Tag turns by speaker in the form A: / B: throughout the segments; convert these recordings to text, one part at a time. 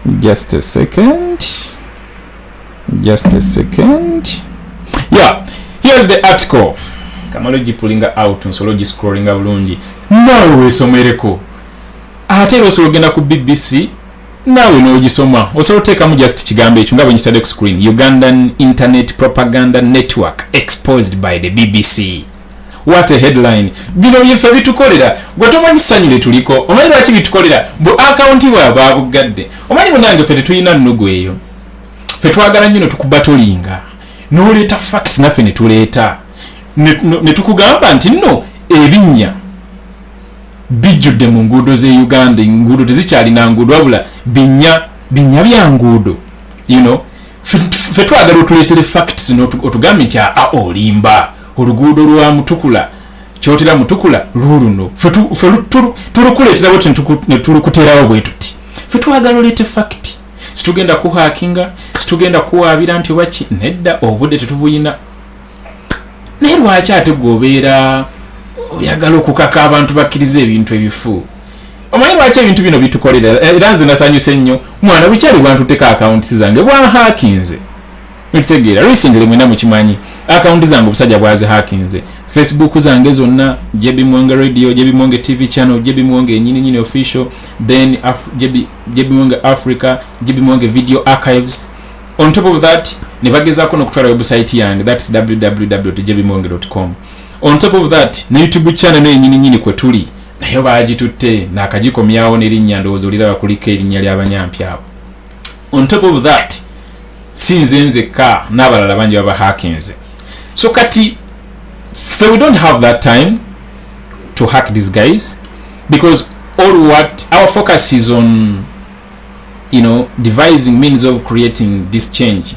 A: Just a second. Yeah, here's the article. Kamalogi pulling out nsologi scrolling bulungi. Nawe somereko. Ate osobola ogenda ku BBC nawe n'ogisoma. Osobola oteekamu just kigambo ekyo nga bwe nkitadde ku screen. Ugandan Internet Propaganda Network exposed by the BBC. What a headline. Bino byefe bitukolera. Gwe tomanyi ssanyu tuliko. Omanyi lwaki bitukolera? Bu account bwabwe abugadde. Omanyi munange ffe tetulina nnugu eyo. Ffe twagala nnyo tukubatolinga. N'oleeta facts naffe ne tuleeta. Ne tukugamba nti nno ebinnya bijjudde mu nguudo ze Uganda. Nguudo tezikyalina nguudo wabula binnya bya nguudo. You know, ffe twagala otuleetere facts n'otugambe nti olimba. Oluguudo lwa Mutukula kyotera Mutukula luluno ffe tulukuleetera bwe ne tulukuterawo bwe tuti ffe twagala oleete fact situgenda kuhakinga situgenda kuwaabira nti waki nedda obudde tetubuyina naye lwaki ate gwobeera oyagala okukaka abantu bakkiriza ebintu ebifu omanyi lwaki ebintu bino bitukolera era nze nasanyuse nnyo mwana bukyali bwantutteko akawunti zange bwahakinze Mitegeera recently mwena mukimanyi account zange busajja bwaze hackinze Facebook zange zonna JB Muwonge Radio, JB Muwonge TV channel, JB Muwonge nyini official, then JB Muwonge Africa, JB Muwonge Video Archives. On top of that ne bagezaako n'okutwala website yange, that's www.jbmuwonge.com. On top of that ne YouTube channel nayo nyini kwe tuli nayo baagitutte n'akagikomyawo n'erinnya ndowooza olira bakuliko erinnya ly'abanyampi abo. On top of that sinze nzeka n'abalala bangi baba hackinze. So kati we don't have that time to hack these guys because our focus is on, you know, devising means of creating this change.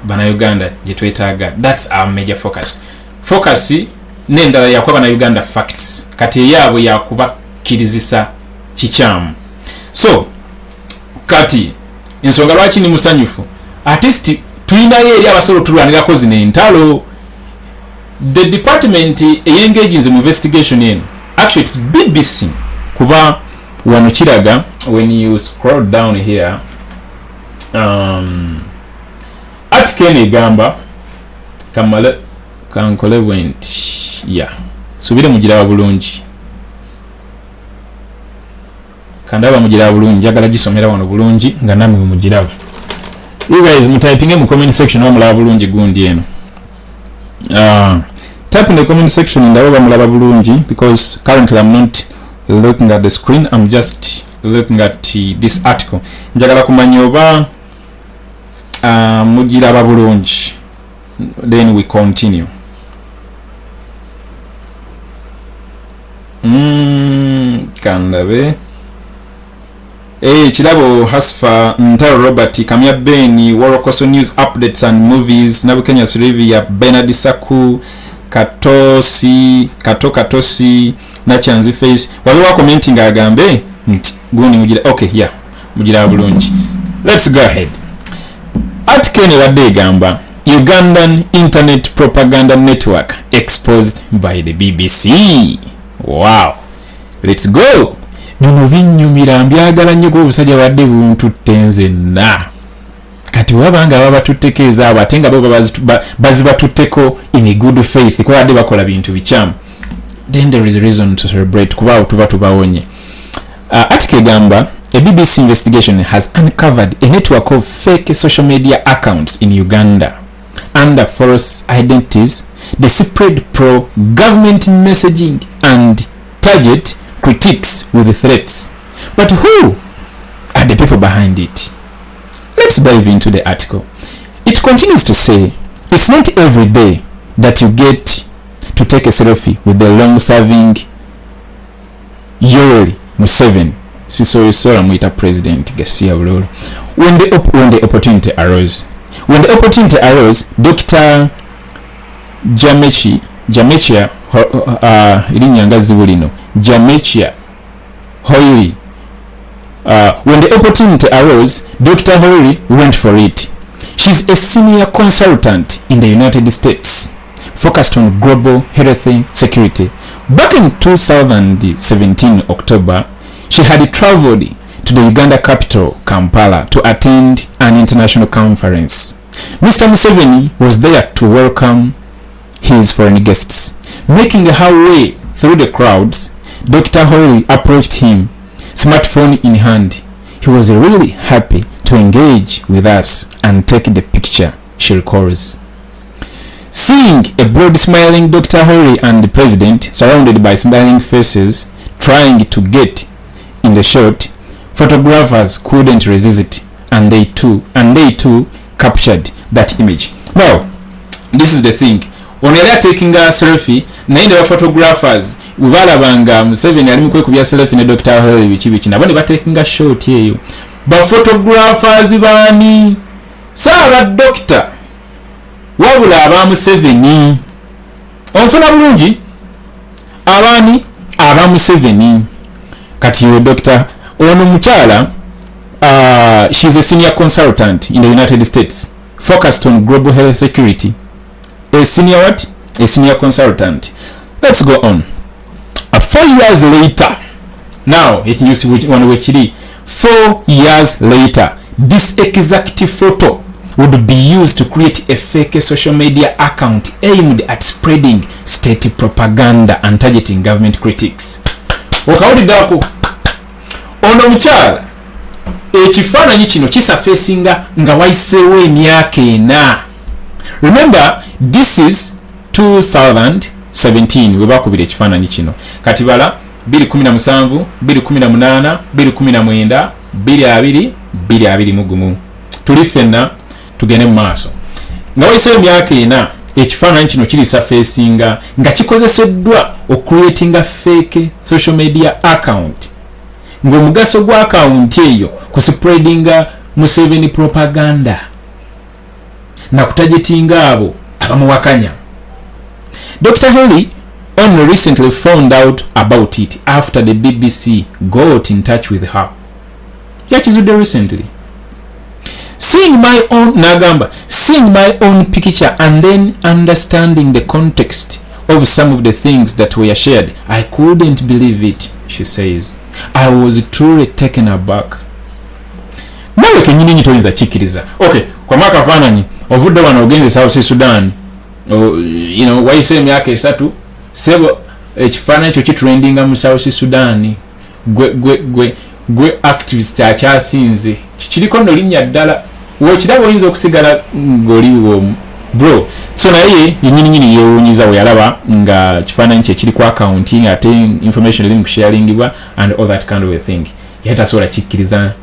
A: Bana Uganda jetwetaga, that's our major focus. Focus nendala yakuba na Uganda facts kati yabwe yakuba kirizisa kichamu. So kati ensonga lwaki ni musanyufu at least tulina eri abasolo tulwanirako zine entalo. The department engages in investigation in actually it's BBC kuba wano kiraga when you scroll down here article negamba kamale kankole went yeah subire mugiraba bulungi kandaba mugiraba bulungi njagala gisomera wano bulungi nga namwe mugiraba. You guys typing in the comment section wamulaba bulungi gundi eno. Type in the comment section and wamulaba bulungi because currently I'm not looking at the screen, I'm just looking at this article. Njagala kumanya oba mugiraba bulungi. Then we continue. Kandabe Chilabo Hasfa Ntaro Robert Kamya Beni Worokoso News Updates and Movies Nabu Kenya Surivia Benard Saku Katosi Nachanzi Face waliwa commenting agambe guni mujira okay yeah mujira bulungi. Let's go ahead. Article wadde gamba Ugandan Internet Propaganda Network exposed by the BBC. Wow, let's go. Bino binyumira mbyagala nnyo obusajja wadde buntutte nze na kati wabanga babatuttekeeza abatenga bo bazibatutteko in a good faith kwa wadde bakola bintu bichamu, then there is a reason to celebrate kuba tubawonye. Article gamba a BBC investigation has uncovered a network of fake social media accounts in Uganda under false identities. They spread pro-government messaging and target critiques with threats. But who are the people behind it? Let's dive into the article. It continues to say, it's not every day that you get to take a selfie with the long-serving Yoweri Museveni. Sisora Mwita President Gasia Bulolo. When the opportunity arose. When the opportunity arose, Dr. Jamechia Irinyangazi Bulino. Jamechia Hoyiri. When the opportunity arose, Dr. Hoyiri went for it. She's a senior consultant in the United States, focused on global health security. Back in 2017 October, she had traveled to the Uganda capital, Kampala, to attend an international conference. Mr. Museveni was there to welcome his foreign guests. Making her way through the crowds, Dr. Hoyle approached him, smartphone in hand. He was really happy to engage with us and take the picture, she recalls. Seeing a broad smiling Dr. Hoyle and the president surrounded by smiling faces trying to get in the shot, photographers couldn't resist it, and they too captured that image. Now, this is the thing. When they are taking a selfie, naye the photographers webalabanga Museveni ali mukwekubya selfie ne Dr. Hoyle bichi nabo ne batekinga shot eyo. Ba photographers bani saaba doctor wabula aba Museveni onfuna bulungi abani aba Museveni kati yo doctor ono mukyala she's a senior consultant in the United States focused on global health security. A senior consultant. Let's go on. 4 years later, now it news one way 4 years later, this exact photo would be used to create a fake social media account aimed at spreading state propaganda and targeting government critics. Okawulidako ono mukyala ekifaananyi kino kisafeesinga nga wayiseewo emyaka ena. Remember, this is 2017 we bakubira ekifaananyi kino kati bala 2017 2018 2019 2021 tuli ffenna tugende mu maaso nga wayiseewo emyaka ena ekifaananyi kino kiri surfacinga nga kikozeseddwa ocreatinga fake social media account ng'omugaso gwa account eyo kuspreadinga Museveni propaganda na kutajetinga abo abamuwakanya. Dr. Hoyle only recently found out about it after the BBC got in touch with her. Yakizudde recently. Seeing my own picture and then understanding the context of some of the things that were shared, I couldn't believe it, she says. I was truly taken aback. Nawe kenyini nyitoyinza chikiriza. Okay, kwa maka fananyi ovudde wano ogenze South Sudan, wayise emyaka esatu sebo ekifaananyi ekyo kitrendinga mu South Sudan, gwe activist akyasinze kiriko no linnya ddala wekirabo oyinza okusigala ng'oliwo bro. So naye yenyini yeewuunyiza we yalaba nga kifaananyi kye kiri ku accounting ate information eri mu kusharingibwa and all that kind of a thing. Yali tasobola kikkiriza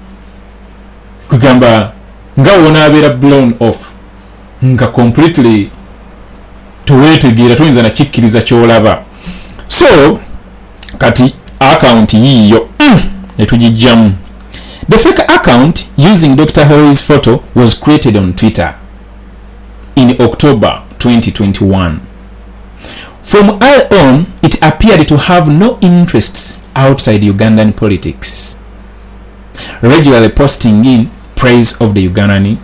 A: kugamba nga wona abeera blown off nga completely tuwetegeera tuyinza na kikkiriza kyolaba. So kati account yiyo netugijjamu. The fake account using Dr. Hoyle's photo was created on Twitter in October 2021. From early on, it appeared to have no interests outside Ugandan politics, regularly posting in praise of the Ugandan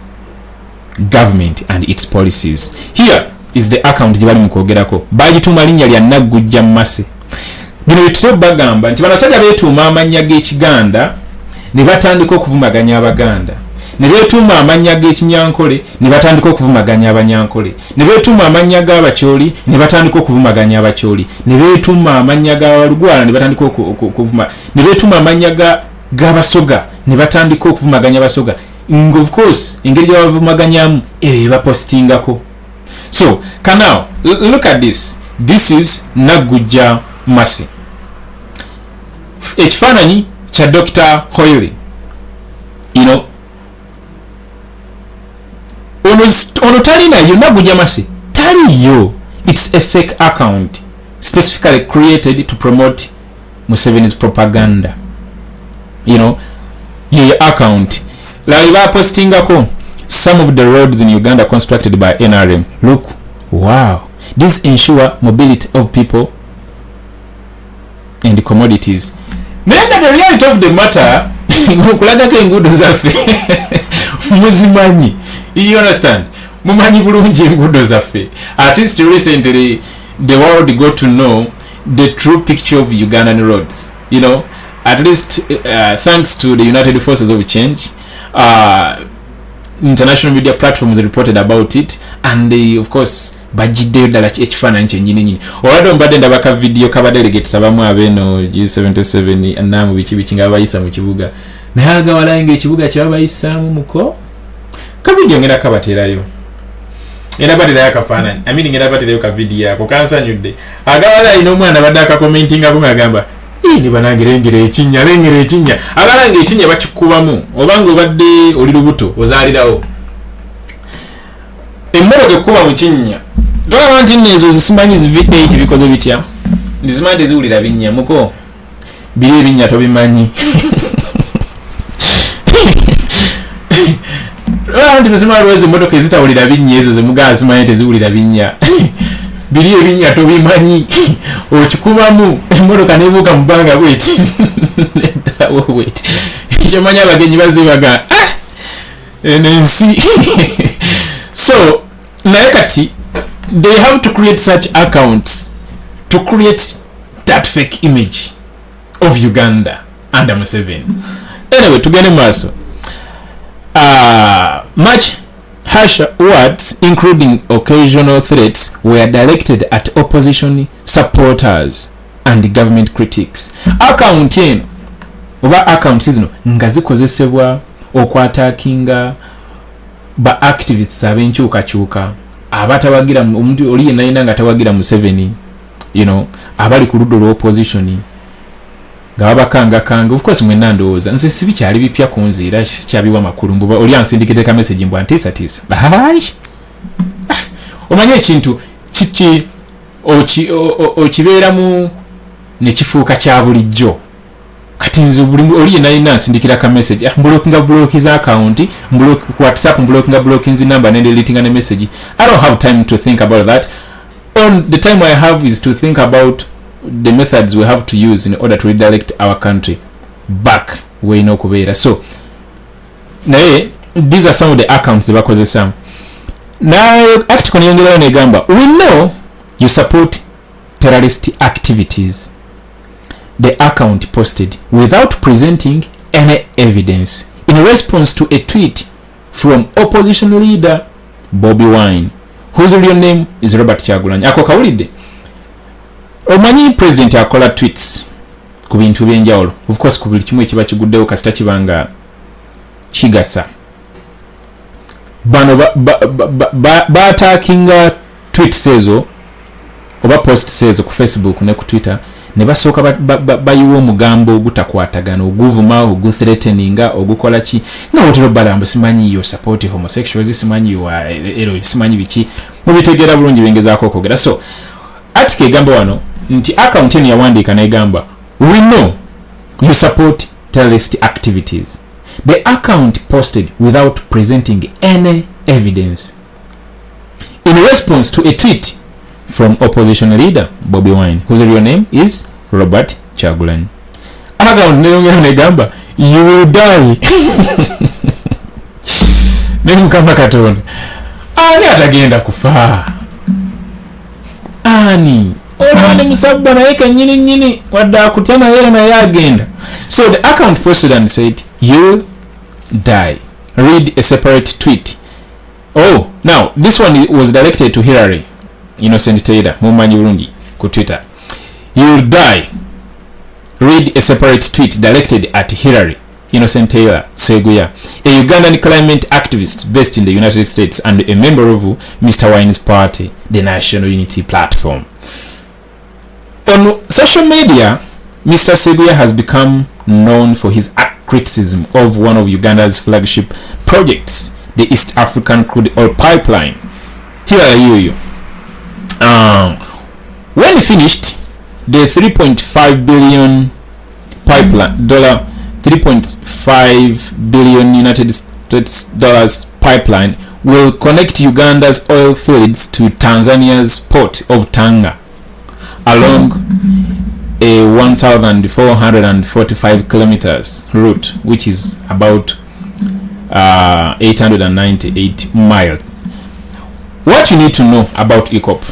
A: government and its policies. Here is the account gye bali mu kwogerako. Bagituuma linnya lya Naggujja Mmase. Bino bityo bagamba nti banasajja beetuuma amannya g'Ekiganda ne batandika okuvumaganya Abaganda, ne beetuuma amannya g'Ekinyankole ne batandika okuvumaganya Abanyankole, ne beetuuma amannya g'Abakyoli ne batandika okuvumaganya Abakyoli, ne beetuuma amannya g'Abalugwala ne batandika okuvuma, ne beetuuma amannya g'Abasoga ne batandika okuvumaganya Abasoga. Of course engeri gye bavumaganyamu bapostingako. So now look at this. This is Naggujja Mmase. Ekifaananyi kya Dr. Hoyle. Ono talinayo Naggujja Mmase. Taliyo. It's a fake account specifically created to promote Museveni's propaganda. Ye account. Like postingako some of the roads in Uganda constructed by NRM. Look, wow. This ensure mobility of people and commodities. Then the reality of the matter, kulagako enguudo zaffe muzimanyi. You understand? Mumanyi bulungi enguudo zaffe. At least recently the world got to know the true picture of Ugandan roads. at least thanks to the United Forces of Change, international media platforms reported about it, and they, of course, bajiddeyo ddala ekifaananyi kyennyini olwadde mbadde ndabaka video kabadelegates abamu abeno G77 anaamu biki nga bayisa mu kibuga naye agawalayo ng'ekibuga kyebabayisaamu muko kavidiyo ngenda kabateerayo era baterayo akafaananyi ngenda baterayo kavidiyo ako kansanyudde agawalayo n'omwana badde akakomentingako ng'agamba ne banangerengera ekinnya abalanga ekinnya bakikubamu obanga obadde oli lubuto ozaalirawo emmoroka ekkuba mu kinnya tolaba nti nezo zisimanyi zividde iti bikoze bitya ndizimanyi teziwulira binnya muko biri ebinnya tobimanyi nti tuzimanyi lwezi emmotoka ezitawulira binnya ezo zemugaa zimanyi teziwulira binnya biri ebinnya tobimanyi okikubamu emmotoka nebuuka mu bbanga bweti nettawo bweti ekyomanyi abagenyi bazibaga enensi so naye kati they have to create such accounts to create that fake image of Uganda under Museveni. Anyway, tugende maaso. Much harsher words, including occasional threats, were directed at opposition supporters and government critics. Account eno oba accounts zino nga zikozesebwa okwatakinga ba activists abenkyukakyuka abatawagira omuntu oli yenna nga tawagira Museveni, abali ku luddo lw'opposition nga babakanga. Of course mwenna ndowooza nze sibi kyali bipya ku nze era sikyabiwa makulu mbuba oli ansindikite ka message mbwa ntiisa omanyi ekintu kiki okibeeramu ne kifuuka kya bulijjo kati nze oli yenna ansindikira ka message blocking za account WhatsApp blocking zi number and deleting a message. I don't have time to think about that. On the time I have is to think about the methods we have to use in order to redirect our country back where no kubeera. So naye these are some of the accounts zebakozesa. Now article nyongerayo negamba, we know you support terrorist activities. The account posted without presenting any evidence in response to a tweet from opposition leader Bobiwine, whose real name is Robert Kyagulanyi. Ako kawulidde omanyi president akola tweets ku bintu byenjawulo, of course ku buli kimu ekiba kiguddewo kasita kibanga kigasa. Bano batakinga tweets ezo oba posts ezo ku Facebook ne ku Twitter ne basooka bayiwa omugambo ogutakwatagana, oguvuma, oguthreateninga, ogukola ki nga otero balambo simanyi yo support homosexuals, simanyi wa ero, simanyi biki mubitegeera bulungi bengezaako okwogera. So article egamba wano nti account eno yawandiika negamba, we know you support terrorist activities. The account posted without presenting any evidence in response to a tweet from opposition leader Bobiwine, whose real name is Robert Kyagulanyi. Account neyongera negamba, you will die. Nemukama Katonda ani atagenda kufa, ani olwane musabba naye kanyini wadde akutya naye naye agenda. So the account posted and said, you die. Read a separate tweet. Oh, now this one was directed to Hillary Innocent Taylor, mumanyi bulungi ku Twitter. You die. Read a separate tweet directed at Hillary Innocent Taylor Seguya, a Ugandan climate activist based in the United States and a member of Mr. Wine's party, the National Unity Platform. On social media, Mr. Seguya has become known for his criticism of one of Uganda's flagship projects, the East African Crude Oil Pipeline. Here are you. When finished, the $3.5 billion pipeline, $3.5 billion United States dollars pipeline will connect Uganda's oil fields to Tanzania's port of Tanga along a 1,445 kilometers route, which is about 898 miles. What you need to know about ECOP.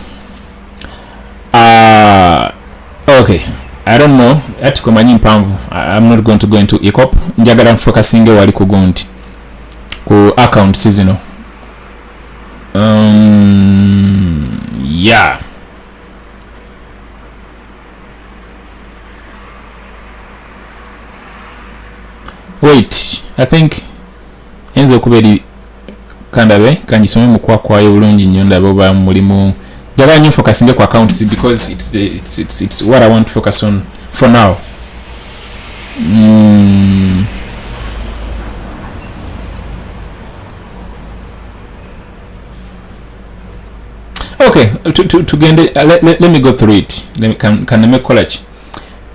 A: Okay, I don't know article manyi mpanvu. I'm not going to go into ecop. Njagala focusing wali ku gunti ku account seasonal. Yeah. Wait, I think enzo kuberi kandabe kanjisome mukwakwayo bulungi nnyo ndabe oba mulimu jagala nnyo focusing ku accounts because it's what I want to focus on for now. Okay, to let me go through it. Can make college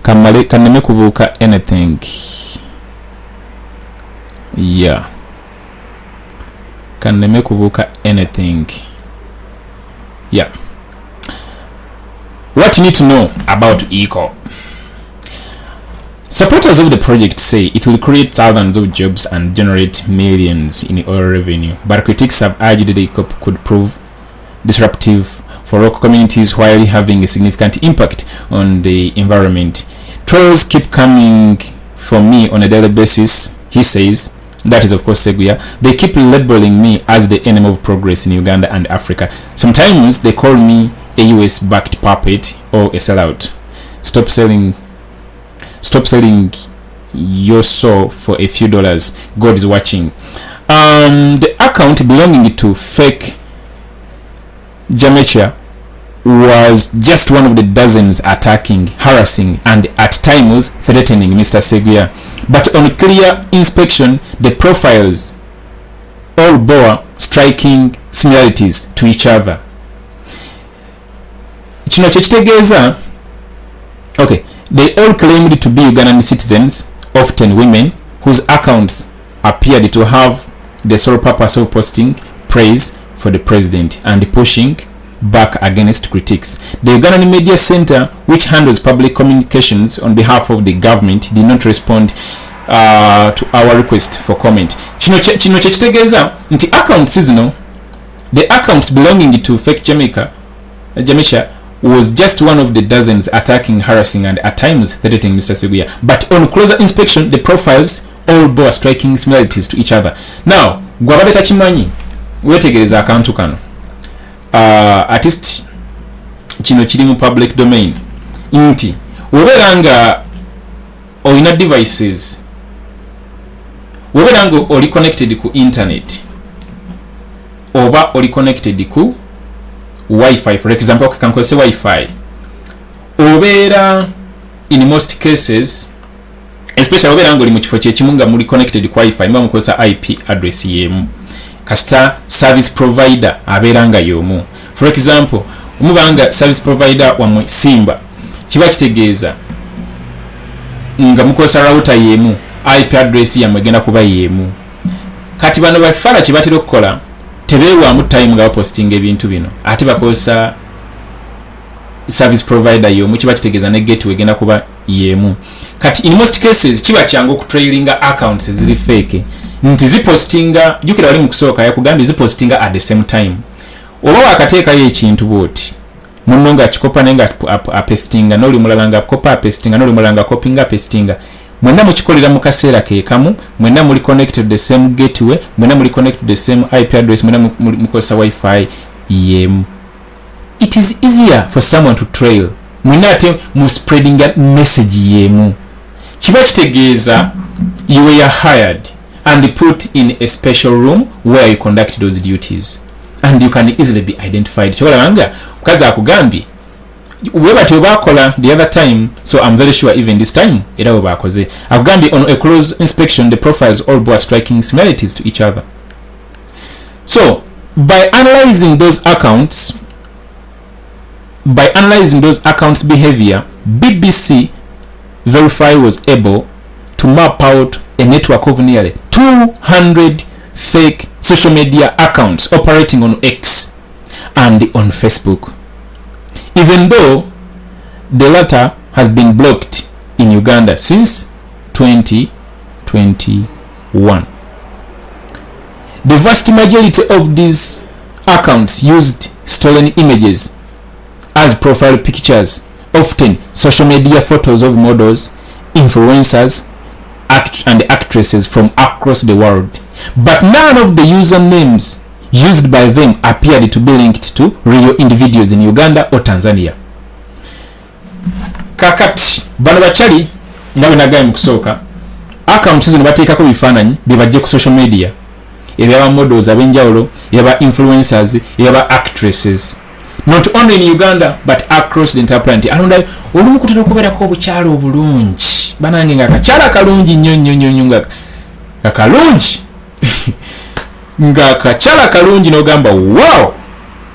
A: can make kubuka anything. Yeah, can make kubuka anything. Yeah, what you need to know about ECOP. Supporters of the project say it will create thousands of jobs and generate millions in oil revenue, but critics have argued that ECOP could prove disruptive for local communities while having a significant impact on the environment. Trolls keep coming for me on a daily basis, he says. That is, of course, Seguya. They keep labeling me as the enemy of progress in Uganda and Africa. Sometimes they call me a US-backed puppet or a sellout. Stop selling your soul for a few dollars. God is watching. The account belonging to fake Jamaica was just one of the dozens attacking, harassing, and at times threatening Mr. Seguya. But on clear inspection, the profiles all bore striking similarities to each other. Kino kyekitegeeza, okay, they all claimed to be Ugandan citizens, often women, whose accounts appeared to have the sole purpose of posting praise for the president and pushing back against critics. The Ugandan Media Center, which handles public communications on behalf of the government, did not respond to our request for comment. Kino kyekitegeeza nti account seasonal, the account belonging to fake Jamaica was just one of the dozens attacking, harassing, and at times threatening Mr. Seguya. But on closer inspection, the profiles all bore striking similarities to each other. Now, gwabadde takimanyi wetegereza akantu kano. Artist kino kiri mu public domain nti wobeera nga olina devices, wobeera nga oli connected ku internet oba oli connected ku Wi-Fi, for example, kankozese Wi-Fi, obeera in most cases, especially obeera nga oli mu kifo kyekimu nga muli connected ku Wi-Fi, mba mukozesa IP address yemu, kasita service provider abeera nga y'omu. For example, omubanga service provider wamwe Simba, kiba kitegeeza nga mukozesa router yemu, IP address yamwe egenda kuba yemu. Kati bano bafala kibatera okukola tebeewaamu time nga baposting ebintu bino, ate bakozesa service provider y'omu, kiba kitegeeza ne gateway egenda kuba yemu. Kati in most cases kiba kyangu okutrailinga accounts ziri fake nti zipostinga, jukira wali mu kusooka yakugambye zipostinga at the same time. Oba wakateekayo ekintu bwoti munno nga kikopa nenga apestinga, n'oli mulala nga kopa apestinga, n'oli mulala nga copyinga apestinga, mwenna mukikolera mu kaseera keekamu, mwenna muli connected the same gateway, mwenna muli connected the same IP address, mwenna mukozesa Wi-Fi yemu. It is easier for someone to trail. Mwenna ate mu spreading a message yemu. Kiba kitegeeza you were hired and put in a special room where you conduct those duties, and you can easily be identified. Chobalanga mukazi akugambye weba tebakola the other time, so I'm very sure even this time era webakoze. Akugambye on a close inspection the profiles all bore striking similarities to each other. So by analyzing those accounts behavior, BBC Verify was able to map out a network of nearly 200 fake social media accounts operating on X and on Facebook, even though the latter has been blocked in Uganda since 2021. The vast majority of these accounts used stolen images as profile pictures often social media photos of models, influencers, and actresses from across the world, but none of the usernames used by them appeared to be linked to real individuals in Uganda or Tanzania. Kakati bano bachali nga benagaye mu kusooka accounts zino bateekako bifaananyi bye bajje ku social media ebyaba models ab'enjawulo, ebyaba influencers, ebyaba actresses, not only in Uganda but across the entire planet. Alonda olumu kutera okubeerako obukyalo obulungi banange nga kakyala kalungi nnyo nga kakalungi nga kakyala kalungi n'ogamba wow,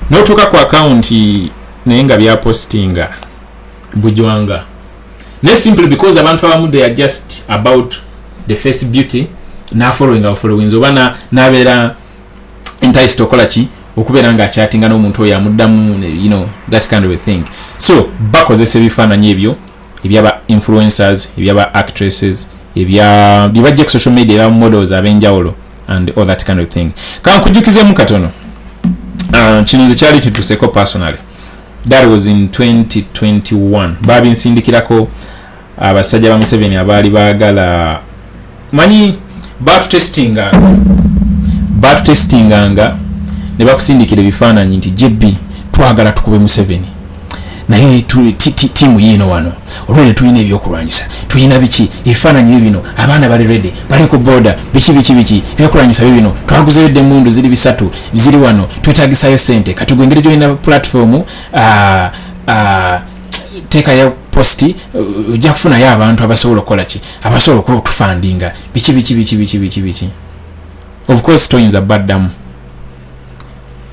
A: n'otuuka ku akaunti naye nga byapostinga bujwanga, ne simply because abantu abamu they are just about the face beauty na following oba nabeera enticed okola ki okubeera nga chattinga n'omuntu oyo amuddamu, you know, that kind of a thing. So bakozesa ebifaananyi ebyo ebyaba influencers, ebyaba actresses, byebajje ku social media, ebyaba models ab'enjawulo and all that kind of thing. Kankujjukizemu katono kino nze kyali kituseko personally. That was in 2021. Babinsindikirako abasajja ba Museveni abaali baagala manyi batutestinganga ne bakusindikira ebifaananyi nti JB twagala tukube Museveni naye tiimu yiino wano olwene tulina ebyokulwanyisa, tulina biki ebifaananyi bino, abaana bali ready, bali ku border, biki ebyokulwanyisa bino, twaguzeyo emmundu ziri 3 ziri wano, twetaagisayo sente, katugwengere gyolina platform teekayo posti ojja kufunayo abantu abasobola okukola ki, abasobola okuba otufandinga biki. Of course toyinza baddamu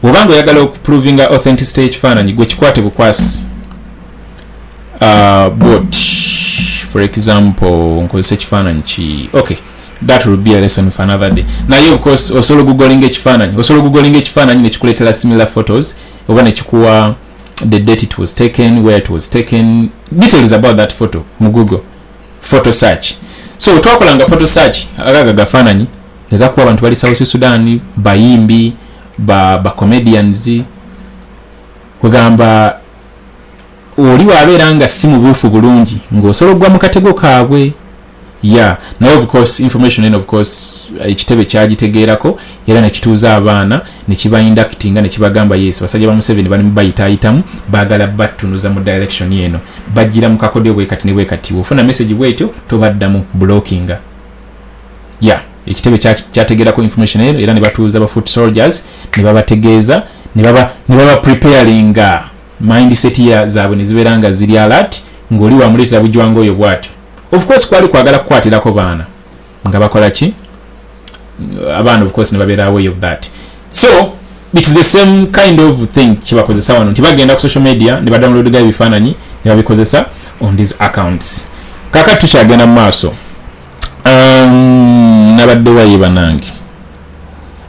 A: bw'obanga oyagala okuprovinga authenticity ekifaananyi gwe kikwate bukwasi. But for example nkozesa ekifaananyi ki, okay, that will be a lesson for another day. Naye of course osobola googling ekifaananyi nekikuleetera similar photos oba nekikuwa the date it was taken, where it was taken, details about that photo mu Google photo search. So twakolanga photo search agaga gafaananyi negakuwa abantu bali South Sudan, bayimbi ba comedians, kwegamba oli wabeera nga si mubuufu bulungi ng'osobola okugwa mu katego kaabwe. Naye of course information and of course ekitebe kyagitegeerako era nekituuza abaana nekibainductinga nekibagamba yes basajja ba Museveni bali bayitaayitamu baagala battunuza mu direction eno, bajjira mu kakodyo bwekati ne bwekati, ofuna message bwetyo tobaddamu blockinga. Ekitebe kyategeerako information eno era ne batuuza ba foot soldiers ne babategeeza ne baba preparinga mindset zaabwe ne zibeera nga ziri alert ng'oli wamuleetera bujwanga oyo bw'atyo. Of course kwali kwagala kukwatirako baana nga bakola ki, abaana of course ne babeera aware of that. So it's the same kind of thing kibakozesa wano nti bagenda ku social media ne badownloadga ebifaananyi ne babikozesa on these accounts. Kakati tukyagenda mu maaso. Nabadde wayi banange.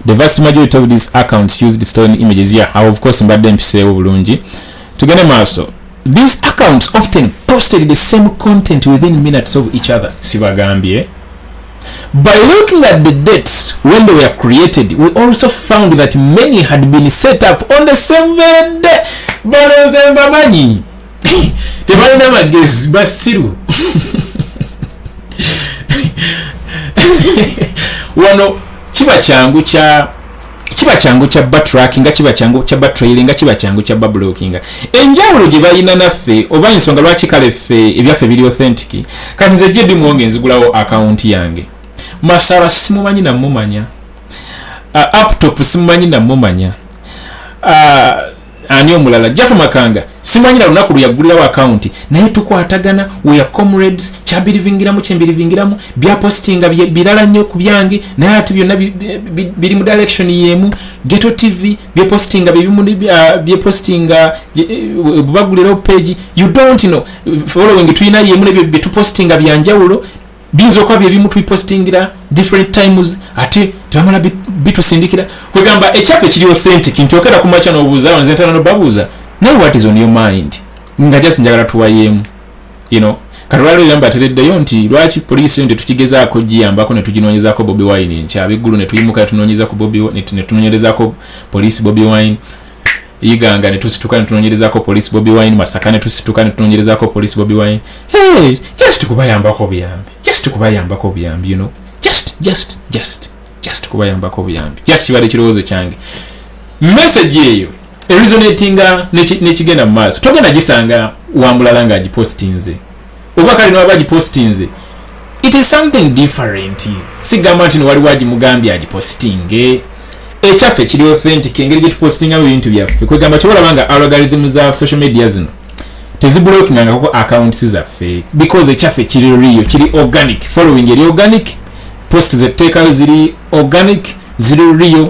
A: The vast majority of these accounts used stolen images. Of course mbadde mpiseewo bulungi. Tugende maaso. These accounts often posted the same content within minutes of each other. Sibagambye. By looking at the dates when they were created, we also found that many had been set up on the same very day. Balozembamanyi. Tebalina magezi basiru. Wano kiba kyangu kya backtracking, kiba kyangu kya backtrailing, kiba kyangu kya blocking. Enjawulo gye balina naffe oba ensonga lwaki kale ffe ebyaffe biri authentic. Kanze gye ndi Muwonge nzigulawo account yange. Masaba simumanyi na mumanya. Laptop simumanyi na mumanya. Ani omulala Jaffa Makanga simanyi na lunaku luyagulirawo account naye tukwatagana, we are comrades, kyabirivingiramu kyembirivingiramu, bya postinga birala nnyo ku byange naye ati byonna biri mu direction yemu. Ghetto TV bye postinga bye postinga bagulirawo page, you don't know following tulina yemu ne bye tupostinga byanjawulo binzo kwa bye tupostingira different times ate twamala bitusindikira kwegamba ekyafe kiri authentic ntokera ku macha n'obuuza wanze ntana no babuuza now what is on your mind nga just njagala tuwayemu, you know, kalwalo yamba tereddeyo nti lwaki police nde tukigezaako giyambako ne tuginoonyezaako Bobiwine nkyabiggulu ne tuyimuka tunonyeza ku Bobiwine ne tunonyerezako police Bobiwine Uganda ne tusituka ne tunonyerezako police Bobiwine, Masaka ne tusituka ne tunonyerezako police Bobiwine. Hey, just kubayambako buyambi, you know. Just kubayambako buyambi. Just kibale kirowoozo kyange. Message eyo resonatinga nekigenda mu maaso. Togenda gisanga wamulala nga agipostinze. Oba kali n'aba agipostinze. It is something different. Sigamba nti wali wagimugambye agipostinge. Ekyaffe kiri authentic engeri gyetupostinga mu bintu byaffe. Kwegamba kyobalaba nga algorithms za social media zino teziblokinganga ko accounts zaffe because ekyaffe kiri real, kiri organic. Following eri organic, posts zetteekayo ziri organic, ziri real.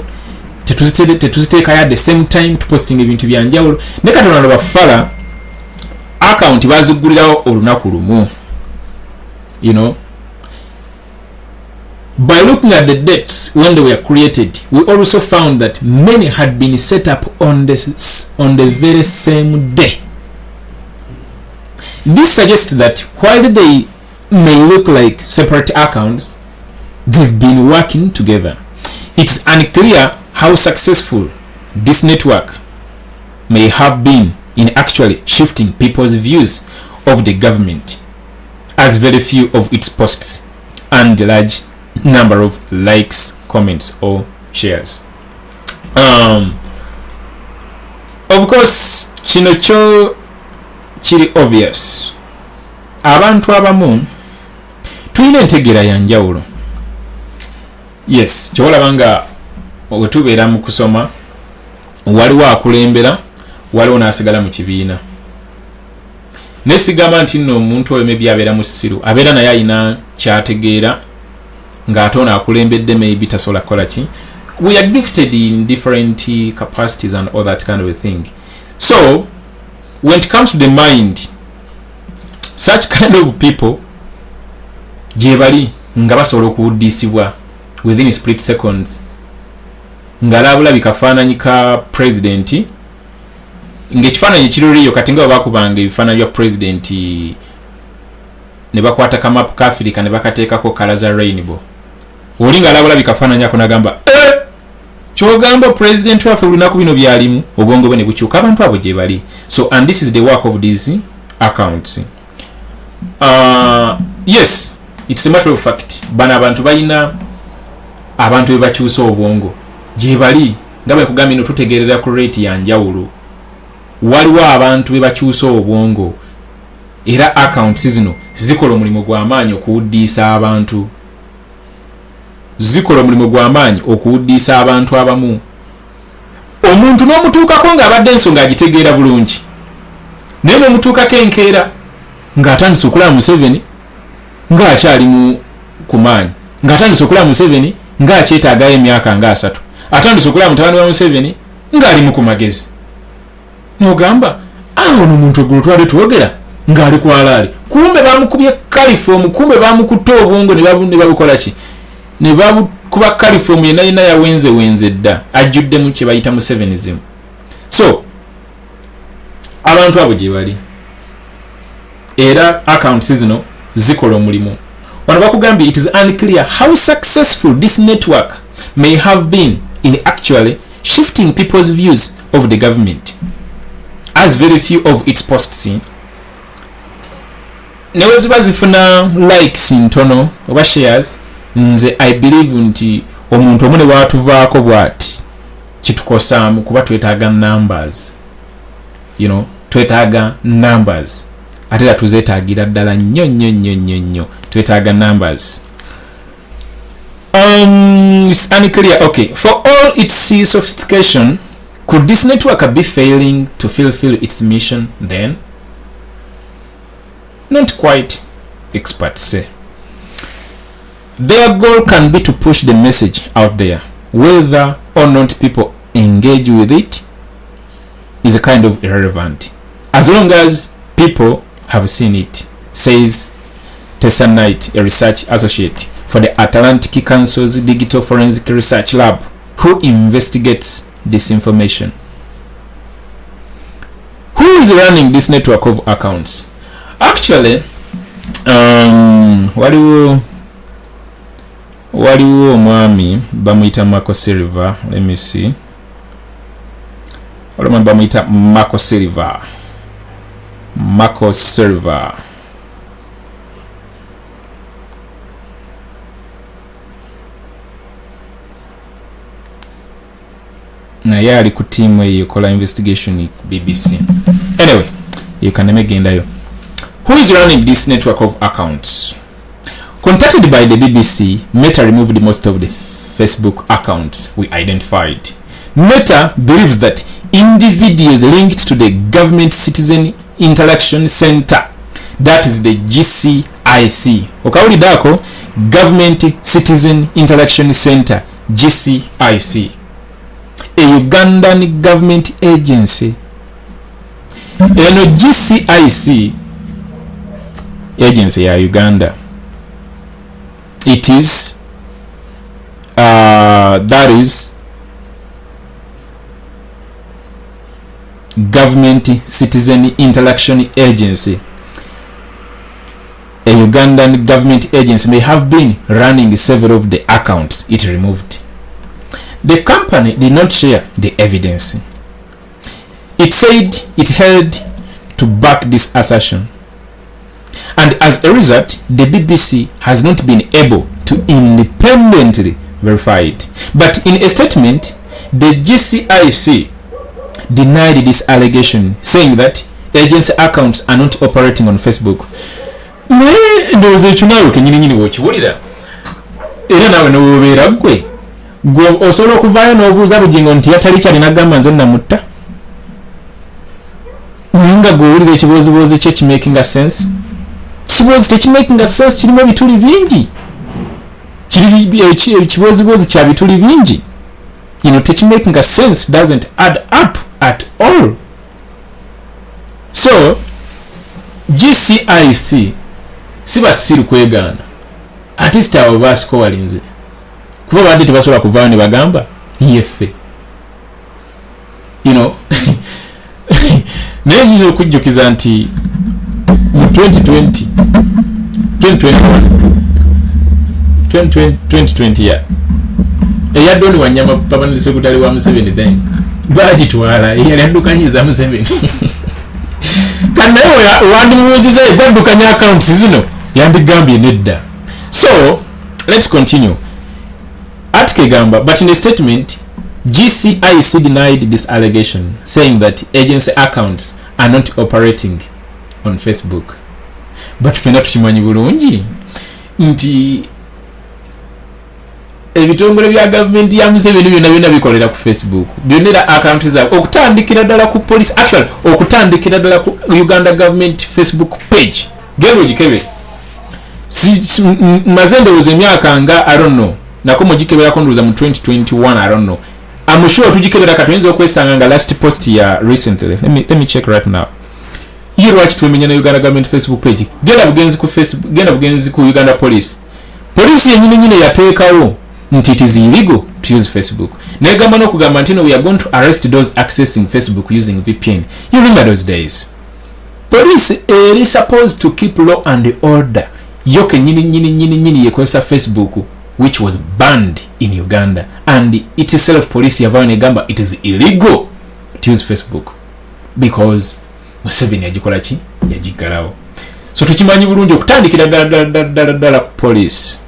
A: Tetuziteekayo at the same time tuposting ebintu byanjawulo. Ne Katonda bafala account bazigulirawo olunaku lumu, you know. By looking at the dates when they were created, we also found that many had been set up on the very same day. This suggests that while they may look like separate accounts, they've been working together. It's unclear how successful this network may have been in actually shifting people's views of the government, as very few of its posts and a large number of likes, comments or shares. Of course, kino kyo kiri obvious. Abantu abamu tulina entegeera ya njawulo. Yes, kyolaba nga wetubeera mu kusoma waliwo akulembera, waliwo n'asigala mu kibiina. Nesigamba nti nno omuntu oyo maybe abeera mu ssiru, abeera naye alina kyategeera ng'ate ono akulembedde maybe tasobola kukola ki. We are gifted in different capacities and all that kind of a thing. So when it comes to the mind, such kind of people gye bali nga basobola okuwuddisibwa within split seconds ng'alabula bikafaananyi ka president, ng'ekifaananyi kiroliyo kati nga bakubanga ebifaananyi bya president ne bakwata kamapu ka Africa ne bakateekako kala za rainbow. Oli ng'alabula bikafaananyi ako n'agamba kyogamba president waffe olunaku bino byalimu, obwongo bwe ne bukyuka. Abantu abo gye bali. So and this is the work of these accounts. Yes, it's a matter of fact. Bana abantu balina abantu bebakyusa obwongo gye bali nga bwe kugambye no tutegeerera ku rate ya njawulo. Waliwo abantu bebakyusa obwongo era accounts zino zikola omulimu gw'amaanyi okuwuddiisa abantu. Zikola omulimu gw'amaanyi okuwuddiisa abantu abamu. Omuntu n'omutuukako ng'abadde ensonga agitegeera bulungi, naye n'omutuukako enkeera ng'atandise okulaba Museveni ng'akyali ku maanyi, ng'atandise okulaba Museveni ng'akyetaagayo emyaka nga 3, atandise okulaba mutabani wa Museveni ng'ali ku magezi. N'ogamba awo n'omuntu eggulo twali twogera ng'ali ku alaali, kumbe bamukubye kalifomu, kumbe bamukutte obwongo ne babukola ki, ne babukuba kalifomu yenna yawenze dda, ajjuddemu kye bayita Musevenism. So abantu abo gye bali era accounts zino zikola omulimu. Wano bakugambye it is unclear how successful this network may have been in actually shifting people's views of the government, as very few of its posts newe ziba zifuna likes ntono oba shares. Nze I believe nti omuntu omune watuvaako bwati kitukosaamu kuba twetaaga numbers, you know, twetaaga numbers ate era tuzeetaagira ddala nnyo twetaaga numbers. It's unclear. Okay, for all its sophistication, could this network be failing to fulfill its mission then? Not quite, experts say. Their goal can be to push the message out there. Whether or not people engage with it is a kind of irrelevant, as long as people have seen it, says Tessa Knight, a research associate for the Atlantic Council's Digital Forensic Research Lab, who investigates disinformation. Who is running this network of accounts? Actually, waliwo omwami bamuyita Marco Silva. Let me see. olumwe bamuyita Marco Silva. naye ali ku team eyo ekola investigation BBC. Anyway, you can megendayo. Who is running this network of accounts? Contacted by the BBC, Meta removed most of the Facebook accounts we identified. Meta believes that individuals linked to the Government Citizen Interaction Center, that is the GCIC. Okawulidako, Government Citizen Interaction Center, GCIC. A Ugandan government agency. Eno GCIC agency ya Uganda. It is that is Government Citizen Interaction Agency. A Ugandan government agency may have been running several of the accounts it removed. The company did not share the evidence. It said it had to back this assertion. And as a result, the BBC has not been able to independently verify it. But in a statement, the GCIC denied this allegation, saying that agency accounts are not operating on Facebook. There was a chunaru kenyini wokiwulira. Era nawe nobeera gwe. Gwe osobola okuvaayo n'obuuza bugingo nti yatali kyali n'agamba nze namutta. Nga gwewulira ekiboozibozi kye kimaking a sense. Kibozi tekimaking a sense kirimu ebituli bingi. Ekiboozibozi kya bituli bingi. Tekimaking a sense doesn't add up at all. So GCIC siba siru kwegaana. Artist abo basiko walinze. Kuba bandi tebasobola kuvaayo ne bagamba yeffe. Naye nyinza okujjukiza nti mu 2020 ya eyadde Wanyama Permanent Secretary wa Museveni then bagitwala eyali addukanyiza Museveni. Kandi naye wandimubuuziza egwaddukanya accounts zino yandigambye nedda. So let's continue. Article gamba, but in a statement, GCIC denied this allegation, saying that agency accounts are not operating on Facebook. But fena tukimanyi bulungi nti ebitongole bya government ya Museveni byonna bikolera ku Facebook. Byonna account zaabwe okutandikira ddala ku police, actually okutandikira ddala ku Uganda government Facebook page. Gero gikebe. Mazende uze myaka nga I don't know. Nako mujikebera konduza mu 2021 I don't know. I'm sure tujikebera katwenzo okwesanga nga last post ya recently. Let me check right now. You watch twemenya na Uganda government Facebook page. Genda bugenzi ku Facebook, genda bugenzi ku Uganda police. Police yenyine yateekawo nti it is illegal to use Facebook. Negamba no kugamba nti we are going to arrest those accessing Facebook using VPN. You remember those days? Police is supposed to keep law and order. Yoke nyini yekwesa Facebook, which was banned in Uganda, and it itself police yavayo negamba it is illegal to use Facebook because Museveni yagikola ki yagigalawo. So tukimanyi bulungi okutandikira ddala police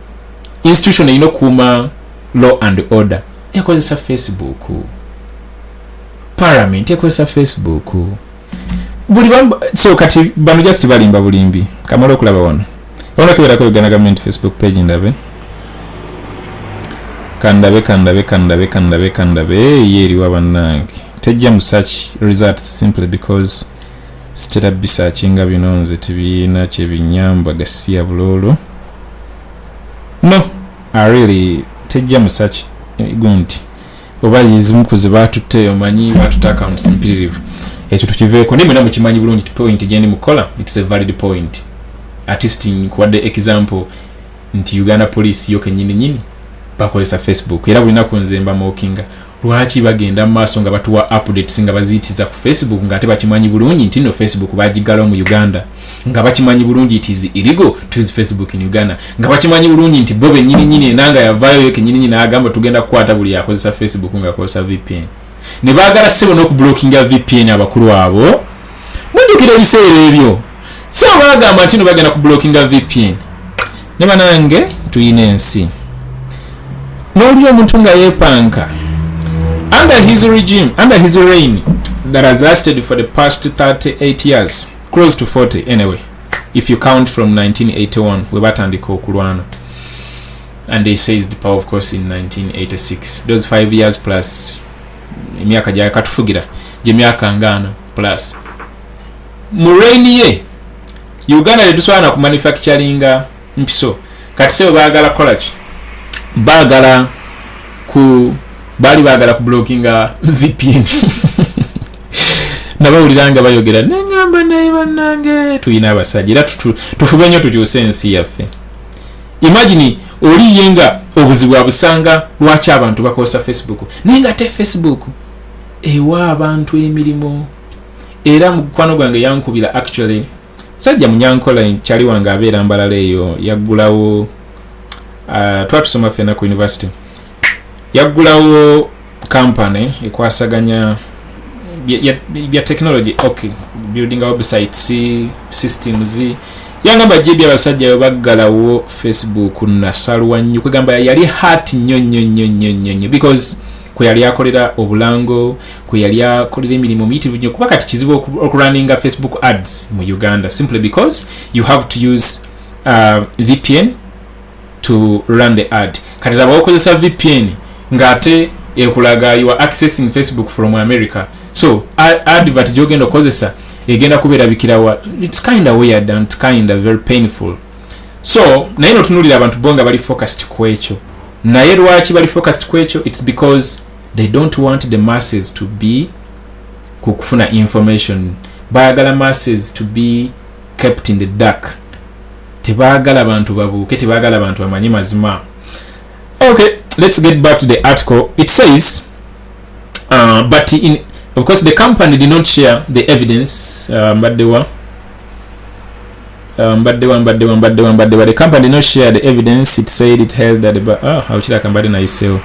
A: institution ino kuma law and order ekozesa Facebook, parliament ekozesa Facebook, buli bamba. So kati bano just balimba bulimbi kamala okulaba wano ona kibera ko Uganda government Facebook page ndabe kandabe yeri wabanange tejja mu search results simply because stera searchinga binonze tibina kyebinyamba gasiya bulolo. No, I really tejja mu search gunti oba yizimu kuzibatutte omanyi batuta accounts imperative ekyo tukiveeko ndimwe namu kimanyi bulungi point gyendi mukola. It's a valid point. Artisting kwadde example nti Uganda police yoke nyini bakozesa Facebook era bulina kunzemba mokinga lwaki bagenda maaso nga batuwa updates nga bazitiza ku Facebook nga ate bakimanyi bulungi nti no Facebook bagigala mu Uganda nga bakimanyi bulungi it is illegal to use Facebook in Uganda nga bakimanyi bulungi nti bobe nyini nanga yavayo yoke nyini agamba tugenda kukwata buli yakozesa Facebook nga akozesa VPN. ne baagala sebo n'okublockinga VPN abakulu abo. Mujjukira ebiseera ebyo so bagamba nti no bagenda kublockinga VPN ne banange tuyina ensi n'oli omuntu nga yeepanka under his regime, under his reign that has lasted for the past 38 years, close to 40 anyway, if you count from 1981 we batandika okulwana, and they seized the power of course in 1986. Those 5 years plus emyaka gya katufugira gye myaka ngana plus mu reign ye Uganda letuswana ku manufacturinga mpiso kati sebo baagala kolaki baagala ku blockinga VPN nabawuliranga bayogera neŋŋamba naye bannange tuyina abasajja era tufube nnyo tukyuse ensi yaffe. Imagine oliyenga obuzibu abusanga lwaki abantu bakosa Facebook naye nga te Facebook ewa abantu emirimu. Era mukwano gwange yankubira actually sajja munyankola kyali wange abeera Mbalala eyo yaggulawo twatusoma ffena ku university yaggulawo company ekwasaganya bya technology, okay, building a website systems yangamba jebya abasajja baggalawo Facebook nasalwa nnyo kwegamba yali hati nnyo because kwe yali akolera obulango kwe yali akolera emirimu miyitivu nnyo kuba kati kizibu okurunninga Facebook ads mu Uganda simply because you have to use VPN to run the ad. Kati laba okozesa VPN ngate ekulaga you are accessing Facebook from America, so advert jogenda okozesa egenda kubeera bikirawa. It's kind of weird and kind of very painful. So naye notunulira abantu bonga bali focused ku ekyo. Naye lwaki bali focused ku ekyo? It's because they don't want the masses to be kufuna information. Baagala masses to be kept in the dark. Tebaagala abantu babuuke, tebaagala abantu bamanyi mazima. Okay, let's get back to the article. It says but of course the company did not share the evidence, but the company did not share the evidence. It said it held that how should I come back and say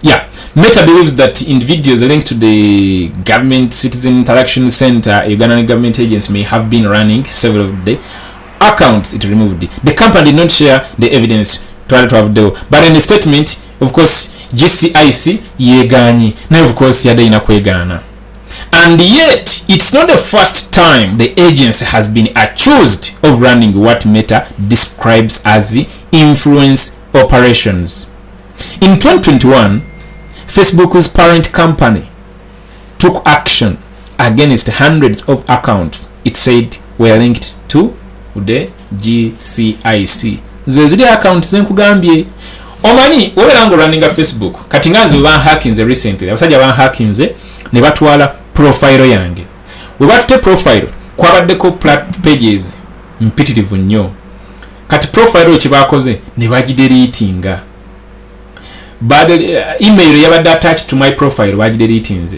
A: yeah, Meta believes that individuals linked to the Government Citizen Interaction Center, Ugandan government agency, may have been running several of the accounts it removed. The company did not share the evidence but in the statement, of course, GCIC yeganyi, now of course yadaina kwegana. And yet, it's not the first time the agency has been accused of running what Meta describes as the influence operations. In 2021, Facebook's parent company took action against hundreds of accounts it said were linked to the GCIC. Zezidi accounts zenkugambye. Omanyi oberango running Facebook kati nganze ban hackinze recently abasajja ban hackinze ne batwala profile yange. We batute profile kwabaddeko pages mpitirivu nnyo. Kati profile ekibakoze ne bagideletinga. But email yabadde attached to my profile bagideletinze.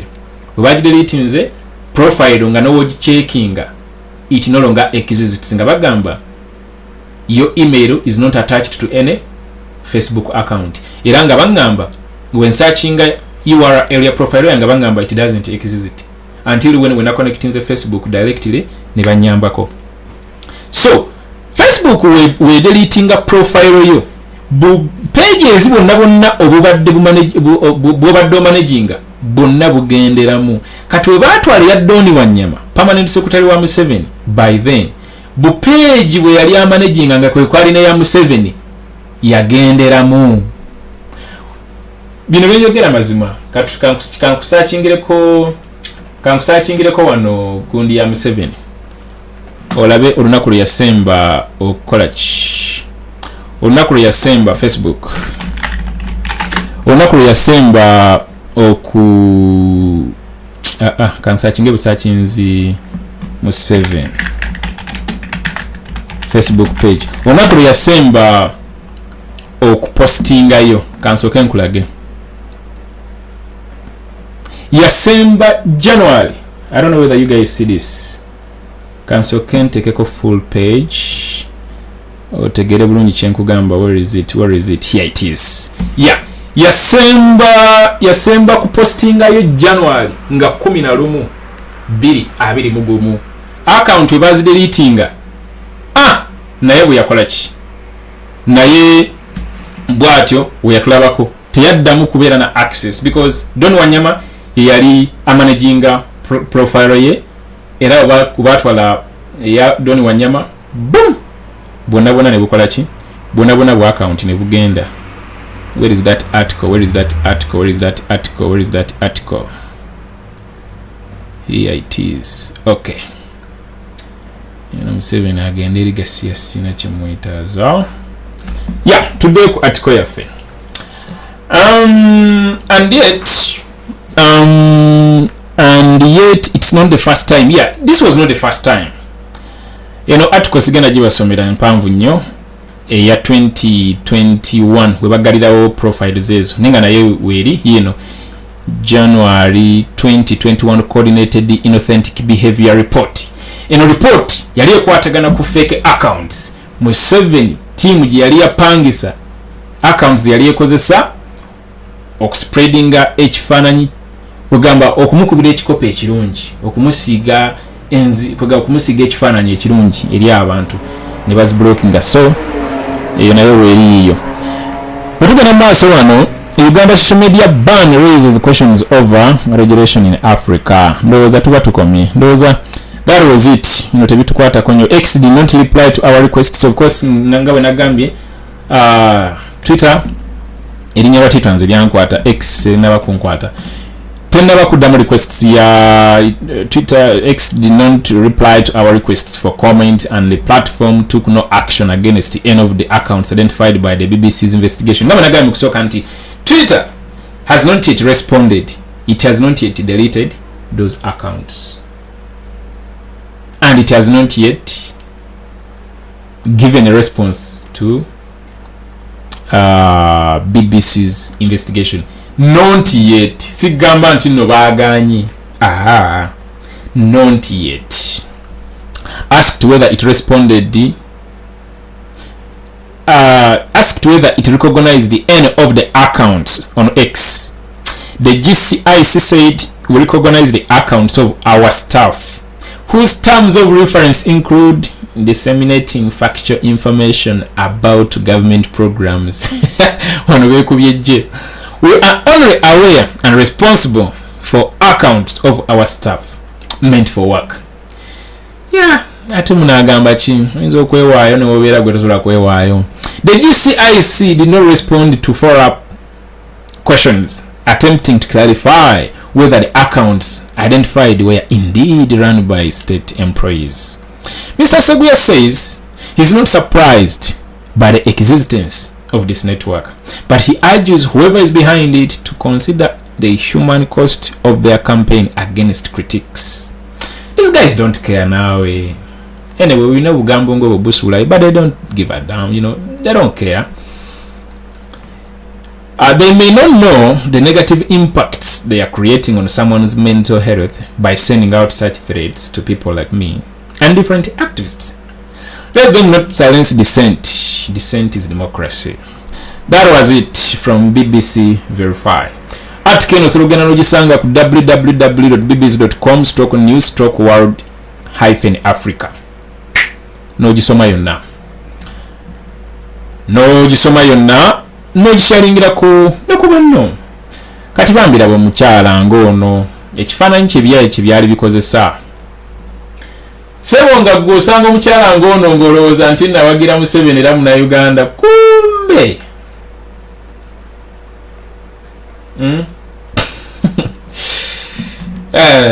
A: We bagideletinze profile nga no checkinga it no longer exists. Nga bagamba your email is not attached to any Facebook account. Era nga bangamba when searching URL ya profile yanga bangamba it doesn't exist until when I connect in the Facebook directly ne banyambako. So Facebook we deleting a profile yo pages bonna obubadde managinga bonna bugenderamu. Kati we batwali ya Doni Wanyama permanent secretary wa Museveni by then bu page we yali amanaginga nga kwe kwali ne ya Museveni yagenderamu. Bino byogera mazima kati kankusachingireko wano gundi ya Museveni olabe olunaku lwe yasemba okolachi olunaku lwe yasemba Facebook olunaku lwe yasemba oku kansachinge busachinzi Museveni Facebook page olunaku lwe yasemba okupostinga yo kansoke nkulage yasemba January. I don't know whether you guys see this. Kansoke ntekeko full page otegere bulungi kyenkugamba. Where is it? Here it is. Yeah, yasemba kupostingayo January nga 11/2021 account webazideletinga naye bwe yakola ki naye bwatyo we yatulabako teyaddamu kubeera na access because Don Wanyama yali amanaginga profile ye era kubatwala ya Don Wanyama boom bonna ne bukola ki bonna bwa account ne bugenda. Where is that article? Here it is. Okay. Museveni agenda eri gasiya sina kyemuyitaaza. Yeah, today ku article yaffe. And yet it's not the first time. Yeah, this was not the first time. Article sigenda gibasomera mpanvu nnyo eya 2021 webagalirawo profiles ezo ninga naye weri January 2021 coordinated inauthentic behavior report. Report yali ekwatagana ku fake accounts. Museveni team gye yali yapangisa accounts yali ekozesa okuspreadinga ekifaananyi kugamba okumukubira ekikopo ekirungi okumusiiga ekifaananyi ekirungi eri abantu ne baziblockinga. So eyo nayo weeriyo wetugenda maaso wano. Uganda social media ban raises questions over regulation in Africa. Ndowooza tuba tukomye. Ndowooza that was it. Tebitukwata konyo. X did not reply to our requests. Of course nangawe nagambye Twitter erinnya lwa Twitter nze lyankwata. X naba kunkwata tenaba kuddamu requests ya Twitter. X did not reply to our requests for comment and the platform took no action against any of the accounts identified by the BBC's investigation. Ngaba nagambye kusooka nti Twitter has not yet responded. It has not yet deleted those accounts. And it has not yet given a response to BBC's investigation. Not yet. Sigamba nti no baganyi. Not yet. Asked whether it responded asked whether it recognized any of the accounts on X. The GCIC said we recognize the accounts of our staff whose terms of reference include disseminating factual information about government programs. We are only aware and responsible for accounts of our staff meant for work. Yeah, ate munagamba ki oyinza okwewaayo ne wobeera gwe tosobola kwewaayo. The GCIC did not respond to follow-up questions attempting to clarify whether the accounts identified were indeed run by state employees. Mr. Seguya says he's not surprised by the existence of this network, but he urges whoever is behind it to consider the human cost of their campaign against critics. These guys don't care now. Anyway, we know Ugambongo Busula, but they don't give a damn, they don't care. They may not know the negative impacts they are creating on someone's mental health by sending out such threats to people like me and different activists. Let them not silence dissent. Dissent is democracy. That was it from BBC Verify. Article no sologana nogisanga ku www.bbc.com/news/world-africa. Nogisoma yonna. Nogishalingira ku banno. Kati bambira bo mukyala ngono ekifaananyi kyebyali bikozesa. Sebonga gwosanga omukyala ngono ngolooza nti nawagira Museveni era muna Uganda kumbe.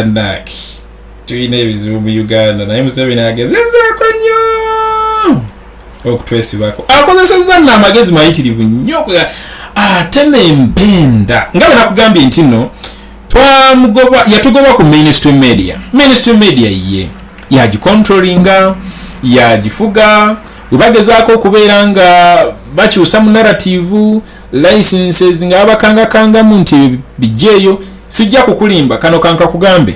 A: Naki tuyina ebizibu mu Uganda naye Museveni agezezaako nnyo okutwesibako. Akozesezza n'amagezi mayitirivu nnyo ate n'empenda nga bwe nakugambye nti nno yatugoba ku mainstream media. Mainstream media ye yagicontrollinga, yagifuga, webagezaako okubeera nga bakyusa mu narrative, licenses nga bakangakangamu nti bijjeeyo. Sijja kukulimba kano kanka kugambe.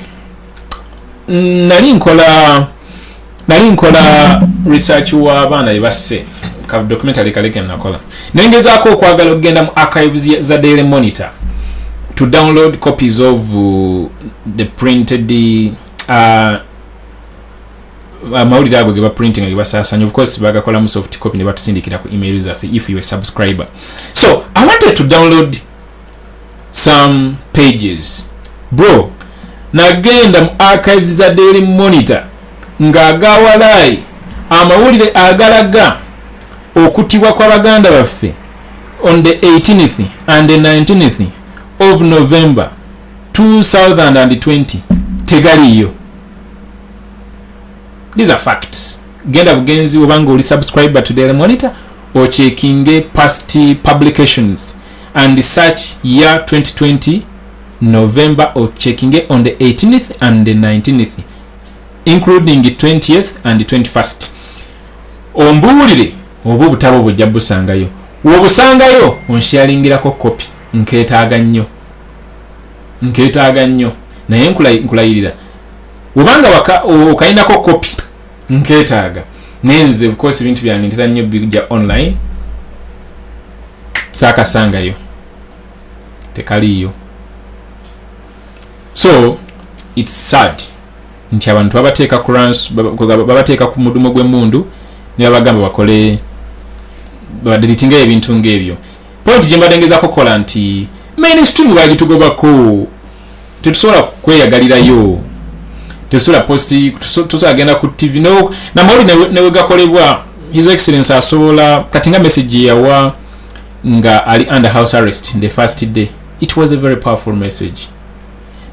A: Nali nkola research wa abaana bebasse ka documentary kaleke nakola nengezaako okwagala okugenda mu archives za Daily Monitor to download copies of the printed amawulire ago ge baprinting ge basaasanya. Of course bagakola mu soft copy ne batusindikira ku email zaffe if you are a subscriber. So I wanted to download some pages, bro. Nagenda mu archives za Daily Monitor ng'agawalayi amawulire agalaga okutibwa kwa baganda baffe on the 18th and the 19th of November 2020 tegaliyo. These are facts. Genda bugenzi obanga oli subscriber to Daily Monitor or checking past publications and search year 2020 November or checking on the 18th and the 19th including the 20th and the 21st. Ombuulire oba obutabo bujja busangayo. Wobusangayo onsharingirako copy nketaaga nnyo naye nkulayirira obanga okainako copy nketaaga nenze of course ebintu byange ntera nnyo bijja online saakasangayo tekaliyo. So it's sad nti abantu babateeka ku mudumo gw'emundu ne babagamba bakole badelitinga ebintu ng'ebyo. Point gye mbadengezako kola nti mainstream bagitugobako tetusobola kweyagalirayo, tetusobola posti, tusobola genda ku TV no namawulire newe gakolebwa. His Excellency asobola kati nga message yawa nga ali under house arrest the first day. It was a very powerful message,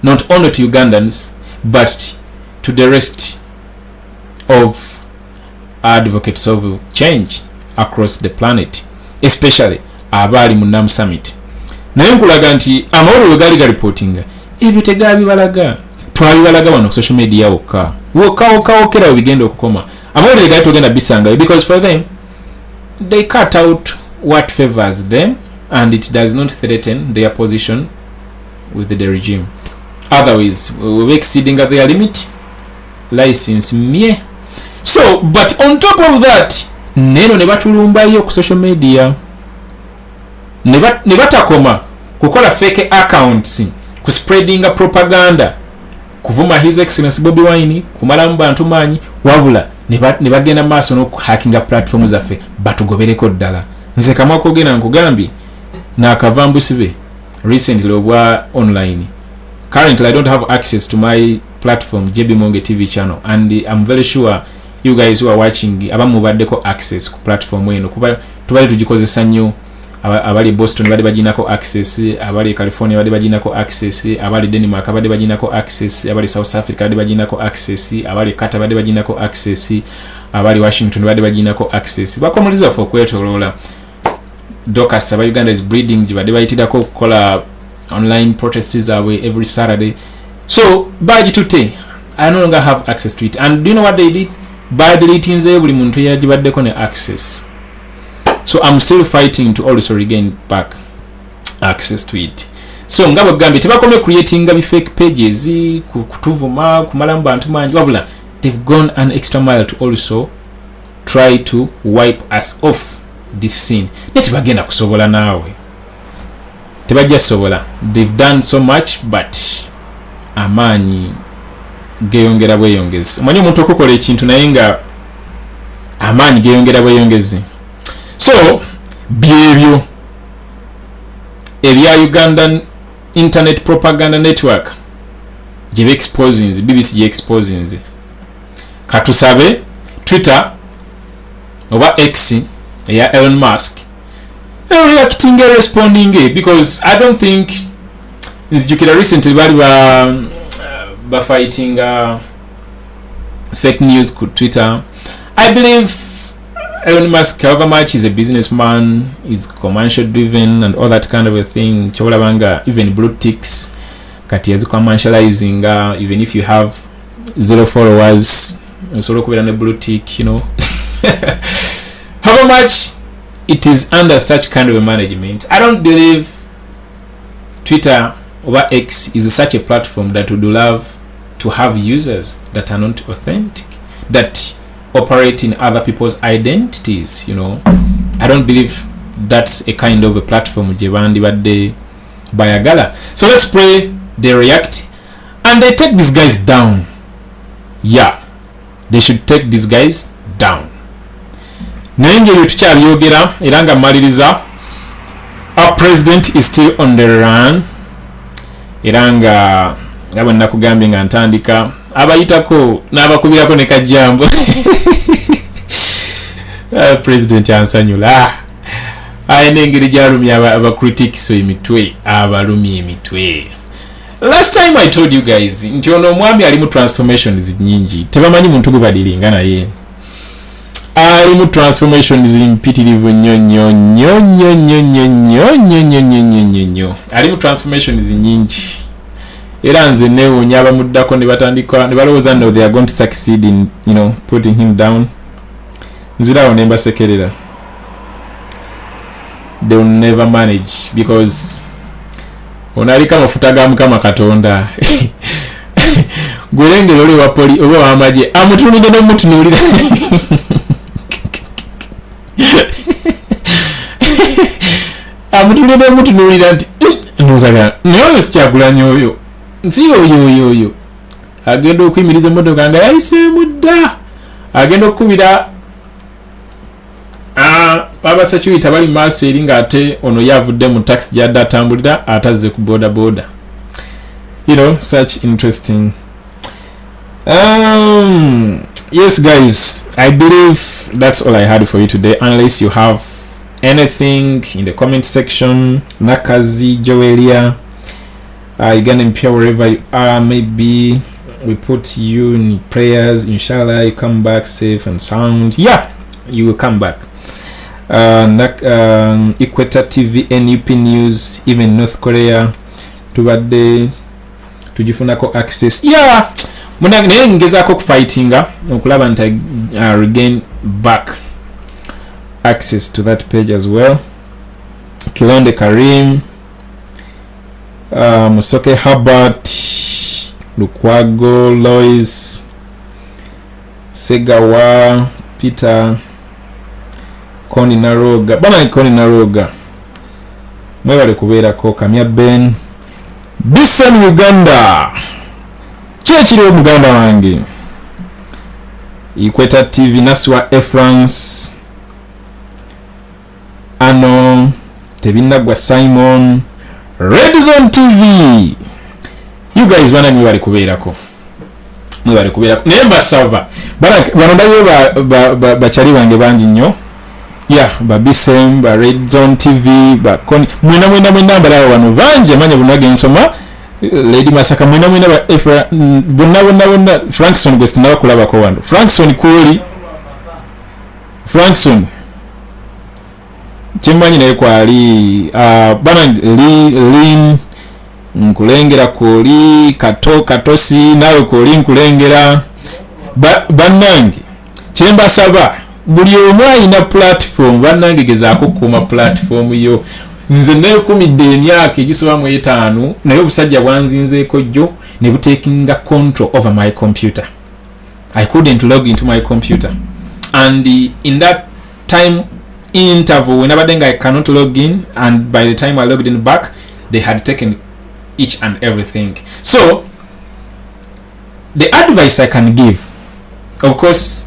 A: not only to Ugandans but to the rest of advocates of change across the planet, especially abali mu NAM summit. Naye nkulaga nti amawulire gali ga reporting ebyo tegabibalaga, twabibalaga wano ku social media wokka okera bigenda okukoma. Amawulire gali togenda bisangayo because for them they cut out what favors them and it does not threaten their position with the regime. Otherwise we exceeding their limit license mie. So but on top of that neno ne batulumbayo ku social media ne batakoma kukola fake accounts ku spreading propaganda kuvuma His Excellency Bobiwine kumala mu bantu manyi wabula ne bagenda maaso no hackinga platforms zaffe batugobereko ddala. Nze kamwa kogena nkugambi na kavambusibe recently obwa online. Currently I don't have access to my platform JB Muwonge TV channel and I'm very sure you guys who are watching abamu baddeko access ku platform eno kuba tubali tugikozesa nnyo. Abali Boston bali baginako access, abali California bali baginako access, abali Denmark bali baginako access, abali South Africa bali baginako access, abali Qatar bali baginako access, abali Washington bali baginako access. Bakomuliza for kwetolola Docas aba Uganda is breeding bali bayitidako kukola online protests away every Saturday. So bagitute I no longer have access to it. And do you know what they did? By deleting buli muntu yagibaddeko ne access. So I'm still fighting to also regain back access to it. So ngabo gambi tebakome creating fake pages kutuvuma kumala mbantu manji wabula they've gone an extra mile to also try to wipe us off this scene. Neti bagenda kusobola nawe tebajja sobola. They've done so much but amanyi geyongera bweyongezi. Omanyi omuntu okukola ekintu naye nga amanyi geyongera bweyongezi. So byebyo ebya Ugandan internet propaganda network gye exposing BBC gye exposing katusabe Twitter oba X ya Elon Musk reacting responding because I don't think nzijukira recently bali ba fighting fake news ku Twitter. I believe Elon Musk, however much he's a businessman, is commercial driven and all that kind of a thing. Chobolabanga even blue ticks kati yazi commercializing even if you have 0 followers solo kubera ne blue tick, you know. However much it is under such kind of a management, I don't believe Twitter or X is such a platform that would love to have users that are not authentic, that operate in other people's identities, you know. I don't believe that's a kind of a platform gye bandibadde bayagala. So let's pray they react and they take these guys down. Yeah, they should take these guys down. Naye ngeri tukyabyogera era nga mmaliriza, our president is still on the run, era nga bwe nakugambye nga ntandika abayitako n'abakubirako ne kajjambo. President ansanyula ayina engeri gyalumya abacritics emitwe, abalumya emitwe. Last time I told you guys nti ono omwami ali mu transformations nyingi, tebamanyi muntu gwe badiringa naye. Ali mu transformations mpitirivu nnyo. Ali mu transformations nyingi. Era nze neewuunya abamuddako ne batandika ne balowooza no they are going to succeed in, you know, putting him down. Nzirawo ne mbasekerera. They will never manage because onalika mafuta ga Mukama Katonda. Gwelengera oli wa poli oba wa maje amutunide n'omutunuulira. Amutunide n'omutunuulira nti nnozaga naye sikyagulanye oyo nsi oyo agenda okuyimiriza emmotoka nga yayiseemu dda, agenda okukubira abasecurity bali maaso eri ng'ate ono yavudde mu taxi gyadde atambulira atazze ku boda. You know, such interesting. Yes guys, I believe that's all I had for you today, unless you have anything in the comment section. Nakazi, Joelia, Ugandan Pure, wherever you are, maybe we put you in prayers. Inshallah you come back safe and sound. Yeah, you will come back. Equator TV, NUP News, even North Korea tubadde tujifunako access. Yeah, naye ngezaako kufightinga okulaba nti regain back access to that page as well. Kilonde Karim, Musoke Herbert, Lukwago, Lois, Segawa, Peter, Koni Naroga, bana Koni Naroga, mwebale kubeerako, Kamya Ben, Bison Uganda, kyekiri omuganda wange, Equator TV, Naswa France, Ano, Tebinagwa Simon, Red Zone TV. You guys bana mwebale kubeerako. Naye mbasava bano ndayo bakyali bange bangi nnyo. Yeah, Babisem, ba Red Zone TV, ba Koni, mwena mbalawo wano bangi amanya bunage nsoma. Lady Masaka mwena ba Efra bonna Frankson gwe sinawa kulabako wano. Frankson kwoli, Frankson kyemmanyi naye kwali bana Lin nkulengera koli katosi nawe koli nkulengera bannange kyembasaba buli omu alina platform bannange gezaako kukuuma platform yo. Nze neekumidde emyaka egisoba mu 5 naye obusajja bwanzinzeeko jjo ne butekinga control over my computer. I couldn't log into my computer, and in that time interval when I cannot log in, and by the time I logged in back they had taken each and everything. So the advice I can give, of course,